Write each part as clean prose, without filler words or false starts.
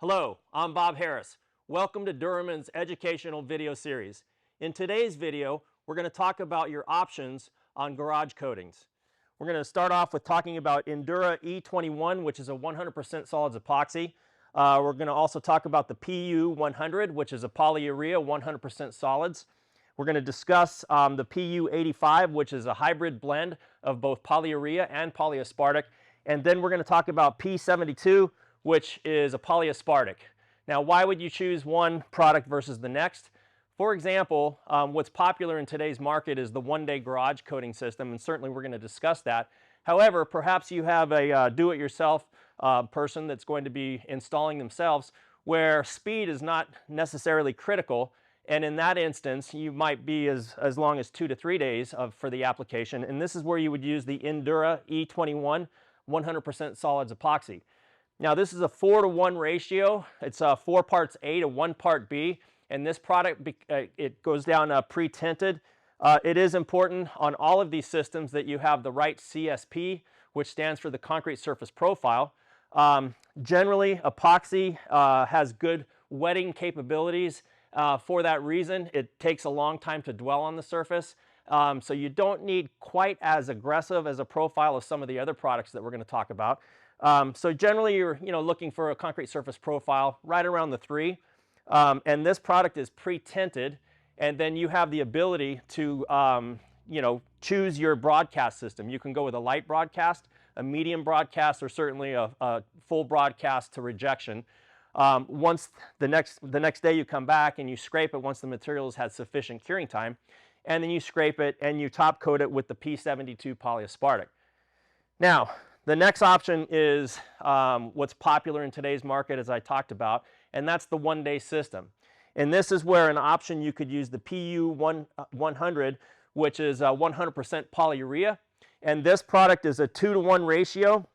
Hello, I'm Bob Harris. Welcome to Duraamen's educational video series. In today's video, we're going to talk about your options on garage coatings. We're going to start off with talking about Endura E21, which is a 100% solids epoxy. We're going to also talk about the PU100, which is a polyurea 100% solids. We're going to discuss the PU85, which is a hybrid blend of both polyurea and polyaspartic. And then we're going to talk about P72, which is a polyaspartic. Now, why would you choose one product versus the next? For example, what's popular in today's market is the one-day garage coating system, and certainly we're going to discuss that. However, perhaps you have a do-it-yourself person that's going to be installing themselves where speed is not necessarily critical, and in that instance, you might be as long as 2 to 3 days for the application, and this is where you would use the Endura E21 100% solids epoxy. Now, this is a 4-to-1 ratio. It's 4 parts A to 1 part B, and this product, it goes down pre-tinted. It is important on all of these systems that you have the right CSP, which stands for the concrete surface profile. Generally, epoxy has good wetting capabilities. For that reason, it takes a long time to dwell on the surface. So you don't need quite as aggressive as a profile as some of the other products that we're going to talk about. So generally you're looking for a concrete surface profile right around the 3. And this product is pre-tinted, and then you have the ability to choose your broadcast system. You can go with a light broadcast, a medium broadcast, or certainly a full broadcast to rejection. Once the next day you come back and you scrape it once the material has had sufficient curing time, and then you scrape it and you top coat it with the P72 polyaspartic. Now, the next option is what's popular in today's market, as I talked about, and that's the one-day system. And this is where an option you could use the PU100, which is 100% polyurea. And this product is a 2-to-1 ratio.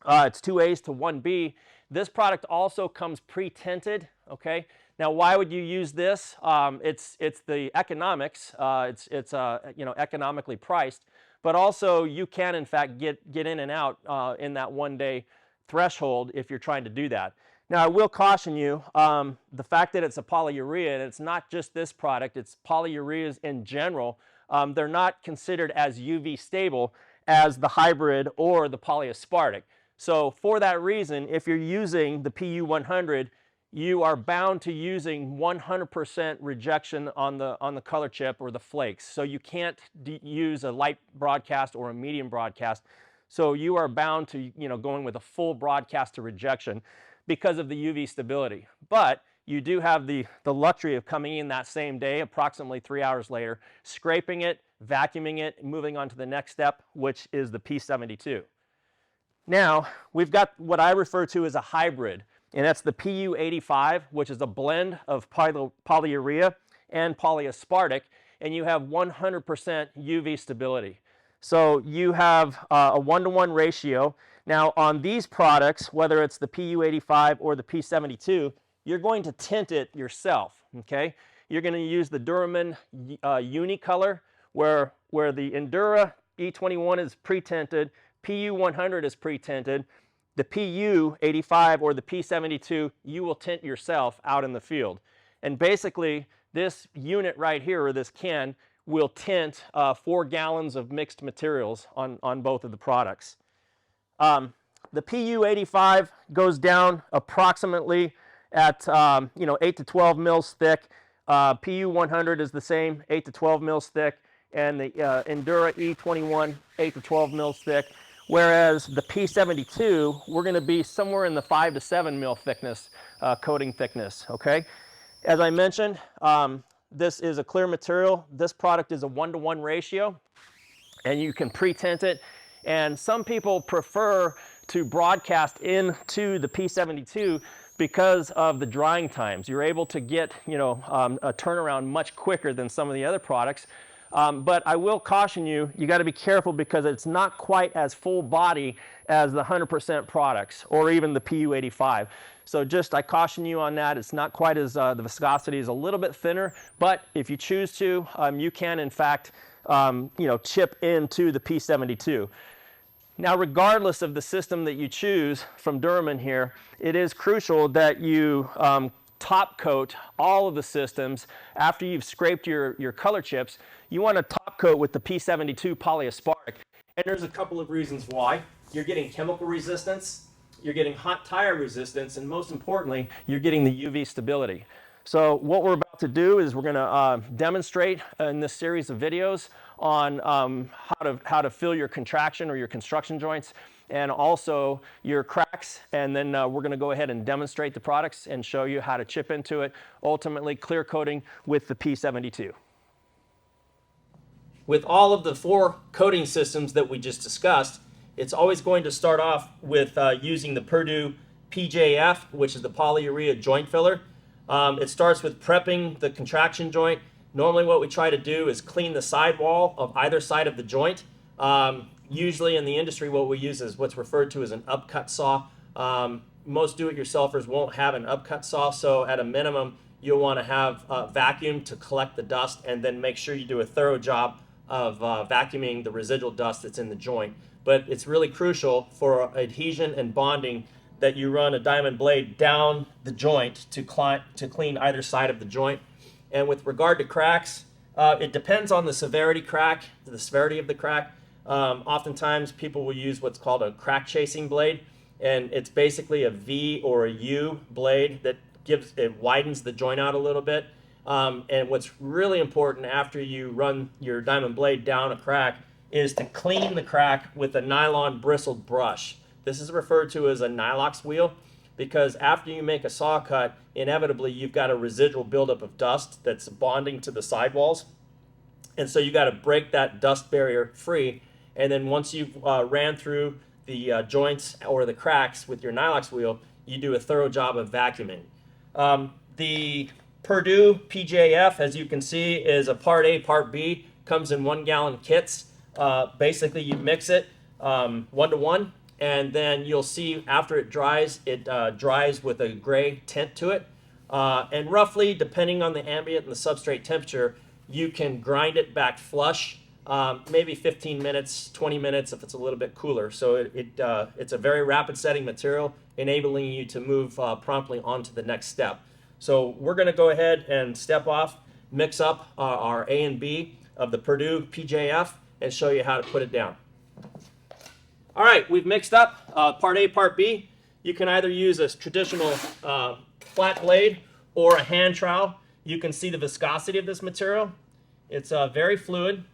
It's 2 A's to 1 B. This product also comes pre-tinted. Okay. Now, why would you use this? It's the economics. It's economically priced. But also, you can, in fact, get in and out in that one-day threshold if you're trying to do that. Now, I will caution you, the fact that it's a polyurea, and it's not just this product, it's polyureas in general, they're not considered as UV stable as the hybrid or the polyaspartic. So for that reason, if you're using the PU100, you are bound to using 100% rejection on the color chip or the flakes. So you can't use a light broadcast or a medium broadcast. So you are bound to going with a full broadcast to rejection because of the UV stability. But you do have the luxury of coming in that same day, approximately 3 hours later, scraping it, vacuuming it, moving on to the next step, which is the P72. Now, we've got what I refer to as a hybrid. And that's the PU85, which is a blend of polyurea and polyaspartic, and you have 100% UV stability. So you have a 1-to-1 ratio. Now, on these products, whether it's the PU85 or the P72, you're going to tint it yourself. Okay? You're going to use the Duraamen Unicolor, where the Endura E21 is pre-tinted, PU100 is pre-tinted. The PU85 or the P72, you will tint yourself out in the field. And basically, this unit right here, or this can, will tint 4 gallons of mixed materials on both of the products. The PU85 goes down approximately at 8 to 12 mils thick. PU100 is the same, 8 to 12 mils thick. And the Endura E21, 8 to 12 mils thick. Whereas the P72, we're going to be somewhere in the 5 to 7 mil thickness, coating thickness, okay? As I mentioned, this is a clear material. This product is a 1-to-1 ratio, and you can pre-tint it. And some people prefer to broadcast into the P72 because of the drying times. You're able to get, a turnaround much quicker than some of the other products. But I will caution you, you got to be careful because it's not quite as full body as the 100% products or even the PU85. So I caution you on that. It's not quite as, the viscosity is a little bit thinner, but if you choose to, you can in fact, chip into the P72. Now, regardless of the system that you choose from Duraamen here, it is crucial that you top coat all of the systems after you've scraped your color chips. You want to top coat with the P72 Polyaspartic. And there's a couple of reasons why. You're getting chemical resistance, you're getting hot tire resistance, and most importantly, you're getting the UV stability. So what we're about to do is we're going to demonstrate in this series of videos on how to fill your contraction or your construction joints, and also your cracks, and then we're going to go ahead and demonstrate the products and show you how to chip into it, ultimately clear coating with the P72. With all of the 4 coating systems that we just discussed, it's always going to start off with using the Purdue PJF, which is the Polyurea Joint Filler. It starts with prepping the contraction joint. Normally what we try to do is clean the sidewall of either side of the joint. Usually in the industry what we use is what's referred to as an upcut saw. Most do-it-yourselfers won't have an upcut saw, so at a minimum you'll want to have a vacuum to collect the dust, and then make sure you do a thorough job of vacuuming the residual dust that's in the joint. But it's really crucial for adhesion and bonding that you run a diamond blade down the joint to clean either side of the joint. And with regard to cracks, it depends on the severity of the crack. Oftentimes people will use what's called a crack chasing blade, and it's basically a V or a U blade that widens the joint out a little bit. And what's really important after you run your diamond blade down a crack is to clean the crack with a nylon bristled brush. This is referred to as a Nylox wheel, because after you make a saw cut, inevitably you've got a residual buildup of dust that's bonding to the sidewalls. And so you got to break that dust barrier free. And then once you've ran through the joints or the cracks with your Nylox wheel, you do a thorough job of vacuuming. The Purdue PJF, as you can see, is a part A, part B, comes in 1-gallon kits. Basically you mix it 1-to-1, and then you'll see after it dries with a gray tint to it. And roughly, depending on the ambient and the substrate temperature, you can grind it back flush, maybe 15 minutes, 20 minutes if it's a little bit cooler. So it's a very rapid setting material, enabling you to move promptly on to the next step. So we're going to go ahead and mix up our A and B of the Purdue PJF, and show you how to put it down. All right, we've mixed up part A, part B. You can either use a traditional flat blade or a hand trowel. You can see the viscosity of this material. It's very fluid.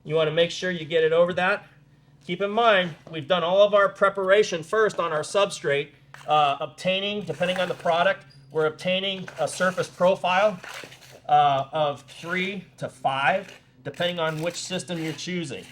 You want to make sure you get it over that. Keep in mind, we've done all of our preparation first on our substrate, obtaining, depending on the product, we're obtaining a surface profile of 3 to 5, depending on which system you're choosing.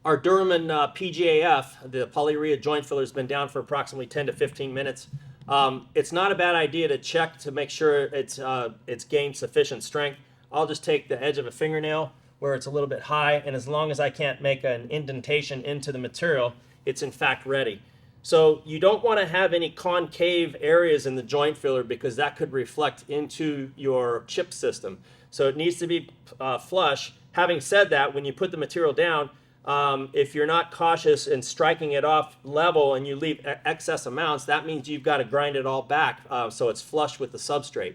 Our Duraamen PJF, the Polyurea Joint Filler, has been down for approximately 10 to 15 minutes. It's not a bad idea to check to make sure it's gained sufficient strength. I'll just take the edge of a fingernail where it's a little bit high, and as long as I can't make an indentation into the material, it's in fact ready. So you don't want to have any concave areas in the joint filler, because that could reflect into your chip system. So it needs to be flush. Having said that, when you put the material down, if you're not cautious in striking it off level and you leave excess amounts, that means you've got to grind it all back so it's flush with the substrate.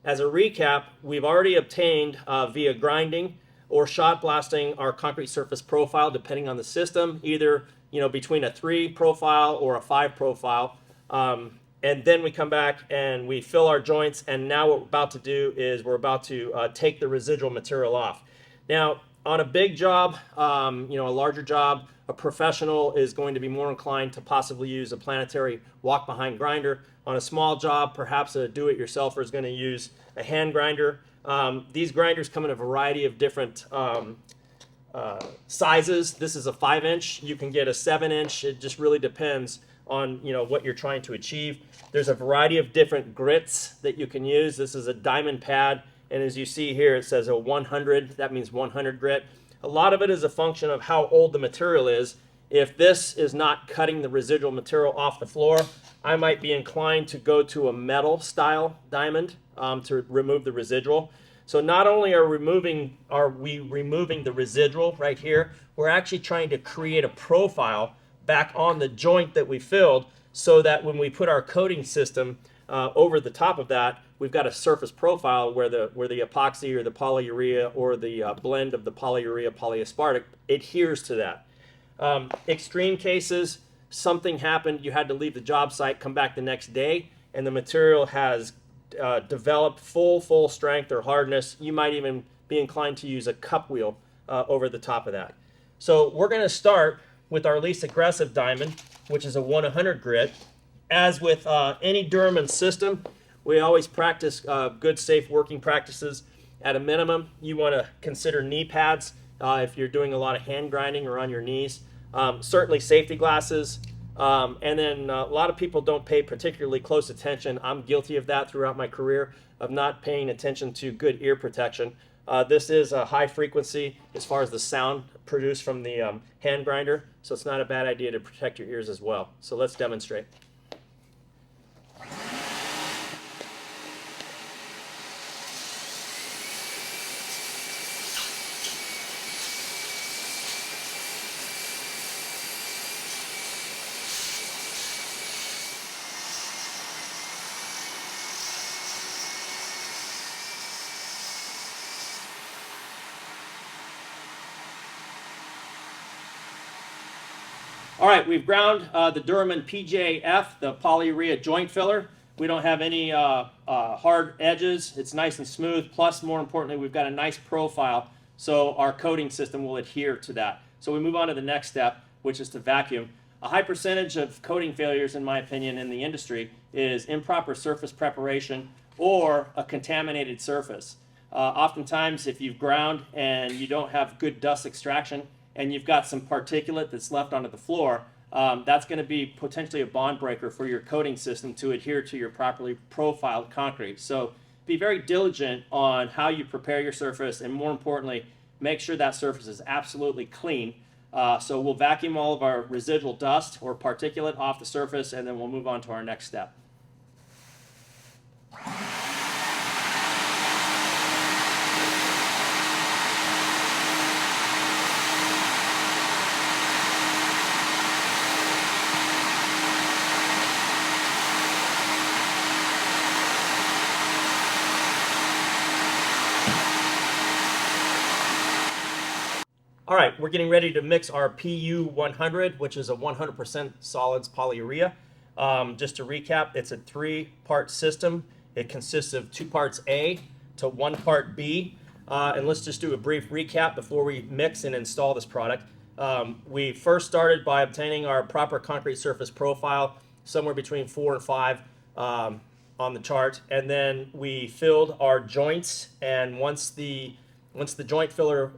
As a recap, we've already obtained via grinding or shot blasting our concrete surface profile, depending on the system, either between a 3 profile or a 5 profile. And then we come back and we fill our joints, and now what we're about to do is we're about to take the residual material off. Now, On a big job, you know, a larger job, a professional is going to be more inclined to possibly use a planetary walk-behind grinder. On a small job, perhaps a do-it-yourselfer is going to use a hand grinder. These grinders come in a variety of different sizes. This is a 5-inch. You can get a 7-inch. It just really depends on, you know, what you're trying to achieve. There's a variety of different grits that you can use. This is a diamond pad, and as you see here, it says a 100. That means 100 grit. A lot of it is a function of how old the material is. If this is not cutting the residual material off the floor, I might be inclined to go to a metal style diamond to remove the residual. So not only are we removing the residual right here, we're actually trying to create a profile back on the joint that we filled, so that when we put our coating system over the top of that, we've got a surface profile where the epoxy or the polyurea or the blend of the polyurea polyaspartic adheres to that. Extreme cases, something happened, you had to leave the job site, come back the next day, and the material has developed full strength or hardness. You might even be inclined to use a cup wheel over the top of that. So we're going to start with our least aggressive diamond, which is a 100 grit. As with any Duraamen system, we always practice good, safe working practices. At a minimum, you want to consider knee pads if you're doing a lot of hand grinding or on your knees. Certainly safety glasses. And then a lot of people don't pay particularly close attention. I'm guilty of that throughout my career, of not paying attention to good ear protection. This is a high frequency as far as the sound produced from the hand grinder, so it's not a bad idea to protect your ears as well. So let's demonstrate. All right, we've ground the Duraamen PJF, the Polyurea Joint Filler. We don't have any hard edges. It's nice and smooth. Plus, more importantly, we've got a nice profile, so our coating system will adhere to that. So we move on to the next step, which is to vacuum. A high percentage of coating failures, in my opinion, in the industry is improper surface preparation or a contaminated surface. Oftentimes, if you've ground and you don't have good dust extraction, and you've got some particulate that's left onto the floor, that's going to be potentially a bond breaker for your coating system to adhere to your properly profiled concrete. So be very diligent on how you prepare your surface, and more importantly, make sure that surface is absolutely clean. So we'll vacuum all of our residual dust or particulate off the surface, and then we'll move on to our next step. All right, we're getting ready to mix our PU100, which is a 100% solids polyurea. Just to recap, it's a 3-part system. It consists of 2 parts A to 1 part B. And let's just do a brief recap before we mix and install this product. We first started by obtaining our proper concrete surface profile, somewhere between 4 and 5 on the chart. And then we filled our joints, and once the joint filler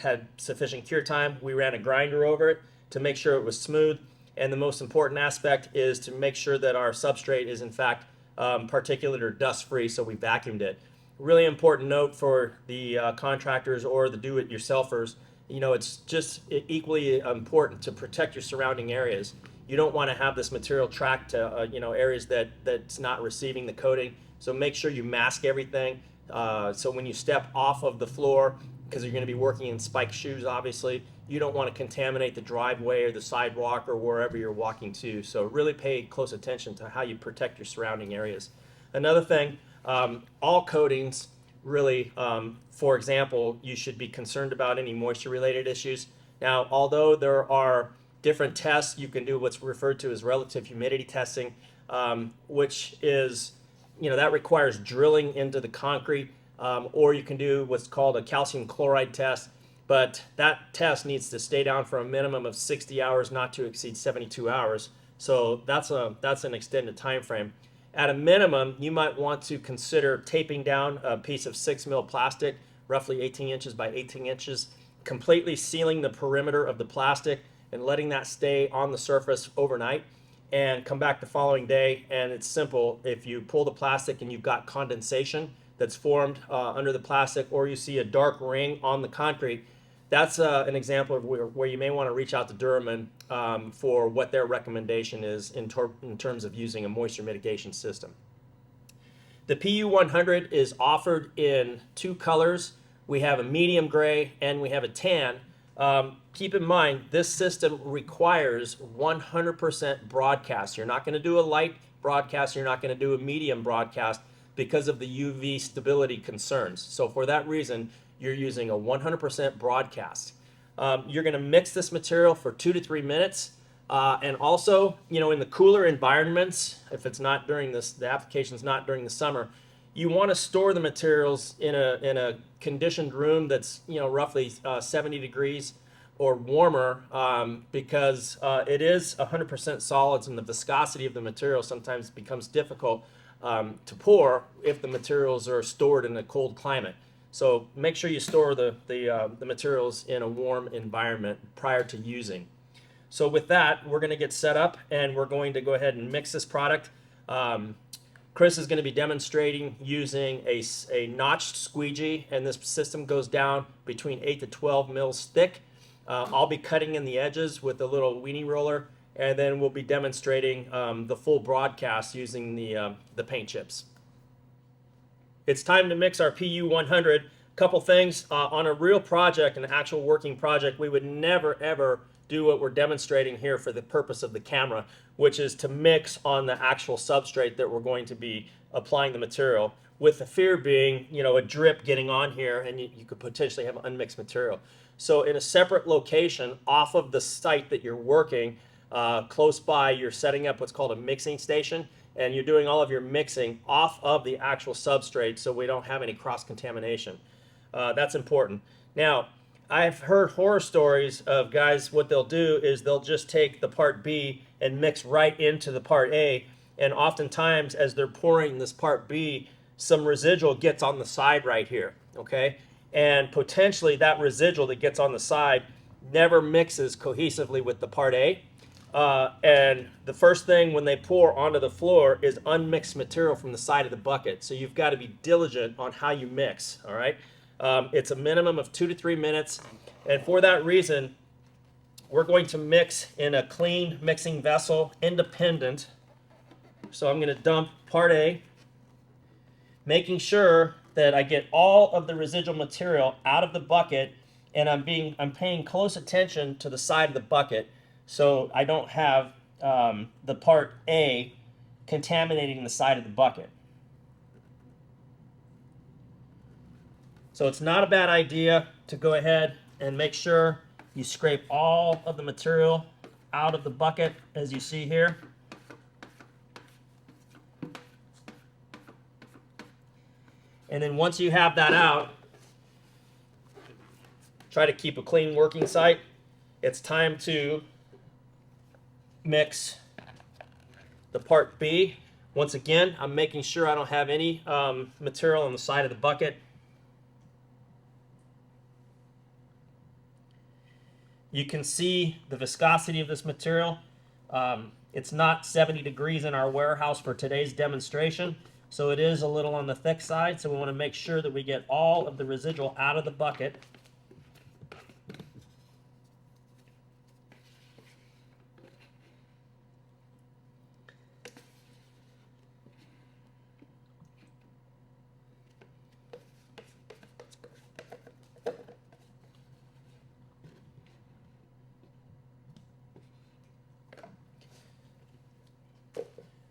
had sufficient cure time, we ran a grinder over it to make sure it was smooth. And the most important aspect is to make sure that our substrate is in fact particulate or dust-free, so we vacuumed it. Really important note for the contractors or the do-it-yourselfers, you know, it's just equally important to protect your surrounding areas. You don't want to have this material tracked to you know, areas that's not receiving the coating, so make sure you mask everything. So when you step off of the floor, because you're going to be working in spiked shoes, obviously, you don't want to contaminate the driveway or the sidewalk or wherever you're walking to. So really pay close attention to how you protect your surrounding areas. Another thing, all coatings really, for example, you should be concerned about any moisture-related issues. Now, although there are different tests, you can do what's referred to as relative humidity testing, which is, you know, that requires drilling into the concrete, or you can do what's called a calcium chloride test. but that test needs to stay down for a minimum of 60 hours, not to exceed 72 hours. So that's an extended time frame. At a minimum, you might want to consider taping down a piece of 6 mil plastic, roughly 18 inches by 18 inches, completely sealing the perimeter of the plastic and letting that stay on the surface overnight, and come back the following day. And it's simple. If you pull the plastic and you've got condensation that's formed under the plastic, or you see a dark ring on the concrete, that's an example of where you may want to reach out to Duraamen for what their recommendation is in terms of using a moisture mitigation system. The PU100 is offered in 2 colors. We have a medium gray and we have a tan. Keep in mind, this system requires 100% broadcast. You're not going to do a light broadcast. You're not going to do a medium broadcast because of the UV stability concerns. So for that reason, you're using a 100% broadcast. You're going to mix this material for 2 to 3 minutes. And also, in the cooler environments, if it's not during the application's not during the summer, you want to store the materials in a conditioned room that's roughly 70 degrees or warmer, because it is 100% solids, and the viscosity of the material sometimes becomes difficult to pour if the materials are stored in a cold climate. So make sure you store the materials in a warm environment prior to using. So with that, we're going to get set up and we're going to go ahead and mix this product. Chris is going to be demonstrating using a notched squeegee, and this system goes down between 8 to 12 mils thick. I'll be cutting in the edges with a little weenie roller, and then we'll be demonstrating the full broadcast using the paint chips. It's time to mix our PU100. Couple things. On a real project, an actual working project, we would never ever do what we're demonstrating here for the purpose of the camera, which is to mix on the actual substrate that we're going to be applying the material, with the fear being, a drip getting on here and you could potentially have unmixed material. So in a separate location off of the site that you're working, close by, you're setting up what's called a mixing station, and you're doing all of your mixing off of the actual substrate so we don't have any cross-contamination. That's important. Now, I've heard horror stories of guys, what they'll do is they'll just take the part B and mix right into the part A, and oftentimes as they're pouring this part B, some residual gets on the side right here, okay? And potentially that residual that gets on the side never mixes cohesively with the part A. And the first thing when they pour onto the floor is unmixed material from the side of the bucket. So you've got to be diligent on how you mix, all right? It's a minimum of 2 to 3 minutes. And for that reason, we're going to mix in a clean mixing vessel, independent. So I'm going to dump part A, making sure that I get all of the residual material out of the bucket, and I'm paying close attention to the side of the bucket so I don't have the part A contaminating the side of the bucket. So it's not a bad idea to go ahead and make sure you scrape all of the material out of the bucket, as you see here. And then once you have that out, try to keep a clean working site. It's time to mix the part B. Once again, I'm making sure I don't have any material on the side of the bucket. You can see the viscosity of this material. It's not 70 degrees in our warehouse for today's demonstration, so it is a little on the thick side, so we want to make sure that we get all of the residual out of the bucket.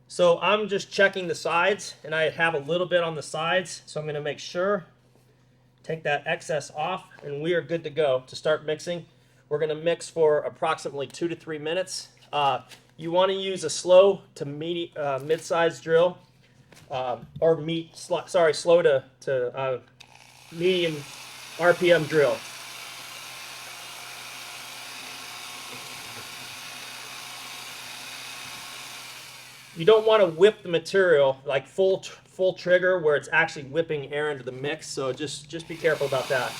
So I'm just checking the sides, and I have a little bit on the sides, so I'm going to make sure, take that excess off, and we are good to go to start mixing. We're going to mix for approximately 2 to 3 minutes. You want to use a slow to mid-size drill, or slow to medium RPM drill. You don't want to whip the material like full trigger where it's actually whipping air into the mix, so just be careful about that.